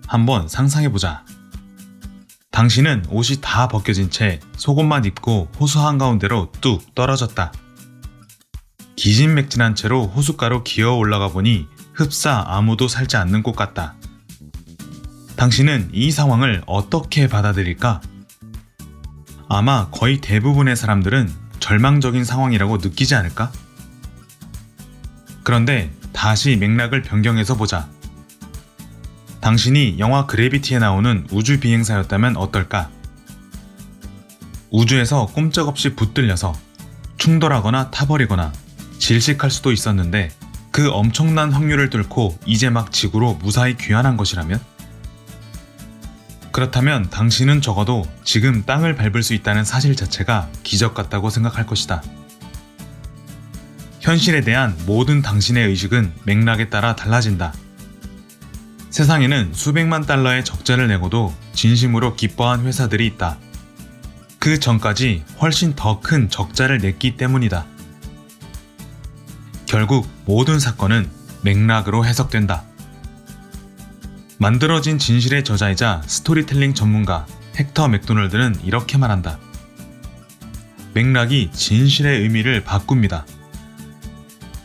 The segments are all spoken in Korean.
한번 상상해보자. 당신은 옷이 다 벗겨진 채 속옷만 입고 호수 한가운데로 뚝 떨어졌다. 기진맥진한 채로 호숫가로 기어 올라가 보니 흡사 아무도 살지 않는 곳 같다. 당신은 이 상황을 어떻게 받아들일까? 아마 거의 대부분의 사람들은 절망적인 상황이라고 느끼지 않을까? 그런데 다시 맥락을 변경해서 보자. 당신이 영화 그래비티에 나오는 우주 비행사였다면 어떨까? 우주에서 꼼짝없이 붙들려서 충돌하거나 타버리거나 질식할 수도 있었는데 그 엄청난 확률을 뚫고 이제 막 지구로 무사히 귀환한 것이라면? 그렇다면 당신은 적어도 지금 땅을 밟을 수 있다는 사실 자체가 기적 같다고 생각할 것이다. 현실에 대한 모든 당신의 의식은 맥락에 따라 달라진다. 세상에는 수백만 달러의 적자를 내고도 진심으로 기뻐한 회사들이 있다. 그 전까지 훨씬 더 큰 적자를 냈기 때문이다. 결국 모든 사건은 맥락으로 해석된다. 만들어진 진실의 저자이자 스토리텔링 전문가 헥터 맥도널드는 이렇게 말한다. 맥락이 진실의 의미를 바꿉니다.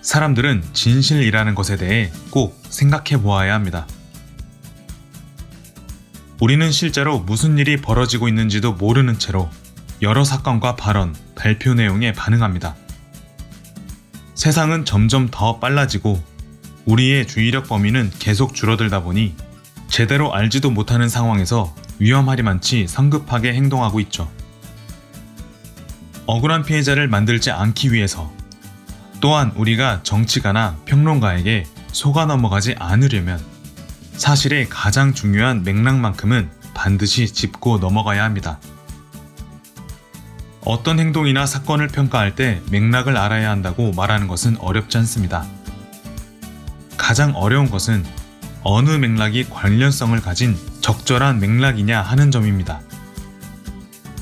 사람들은 진실이라는 것에 대해 꼭 생각해 보아야 합니다. 우리는 실제로 무슨 일이 벌어지고 있는지도 모르는 채로 여러 사건과 발언, 발표 내용에 반응합니다. 세상은 점점 더 빨라지고 우리의 주의력 범위는 계속 줄어들다 보니 제대로 알지도 못하는 상황에서 위험하리만치 성급하게 행동하고 있죠. 억울한 피해자를 만들지 않기 위해서 또한 우리가 정치가나 평론가에게 속아 넘어가지 않으려면 사실의 가장 중요한 맥락만큼은 반드시 짚고 넘어가야 합니다. 어떤 행동이나 사건을 평가할 때 맥락을 알아야 한다고 말하는 것은 어렵지 않습니다. 가장 어려운 것은 어느 맥락이 관련성을 가진 적절한 맥락이냐 하는 점입니다.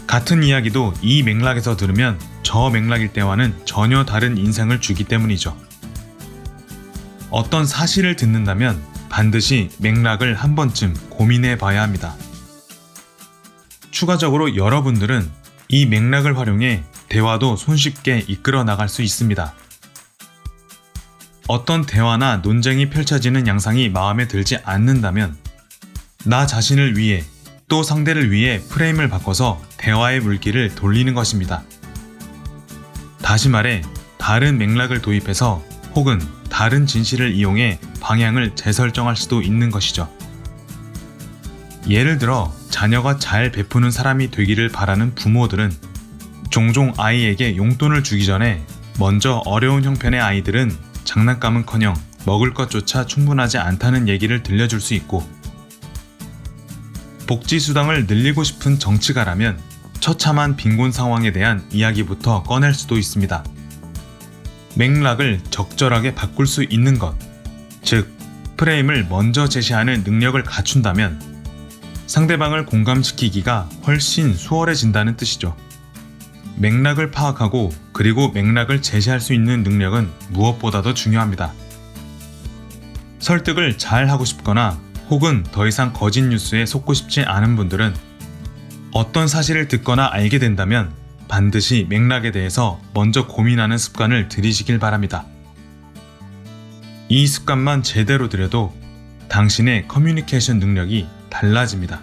같은 이야기도 이 맥락에서 들으면 저 맥락일 때와는 전혀 다른 인상을 주기 때문이죠. 어떤 사실을 듣는다면 반드시 맥락을 한 번쯤 고민해 봐야 합니다. 추가적으로 여러분들은 이 맥락을 활용해 대화도 손쉽게 이끌어 나갈 수 있습니다. 어떤 대화나 논쟁이 펼쳐지는 양상이 마음에 들지 않는다면 나 자신을 위해 또 상대를 위해 프레임을 바꿔서 대화의 물길을 돌리는 것입니다. 다시 말해 다른 맥락을 도입해서 혹은 다른 진실을 이용해 방향을 재설정할 수도 있는 것이죠. 예를 들어 자녀가 잘 베푸는 사람이 되기를 바라는 부모들은 종종 아이에게 용돈을 주기 전에 먼저 어려운 형편의 아이들은 장난감은커녕 먹을 것조차 충분하지 않다는 얘기를 들려줄 수 있고, 복지수당을 늘리고 싶은 정치가라면 처참한 빈곤 상황에 대한 이야기부터 꺼낼 수도 있습니다. 맥락을 적절하게 바꿀 수 있는 것, 즉 프레임을 먼저 제시하는 능력을 갖춘다면 상대방을 공감시키기가 훨씬 수월해진다는 뜻이죠. 맥락을 파악하고 그리고 맥락을 제시할 수 있는 능력은 무엇보다도 중요합니다. 설득을 잘 하고 싶거나 혹은 더 이상 거짓 뉴스에 속고 싶지 않은 분들은 어떤 사실을 듣거나 알게 된다면 반드시 맥락에 대해서 먼저 고민하는 습관을 들이시길 바랍니다. 이 습관만 제대로 들여도 당신의 커뮤니케이션 능력이 달라집니다.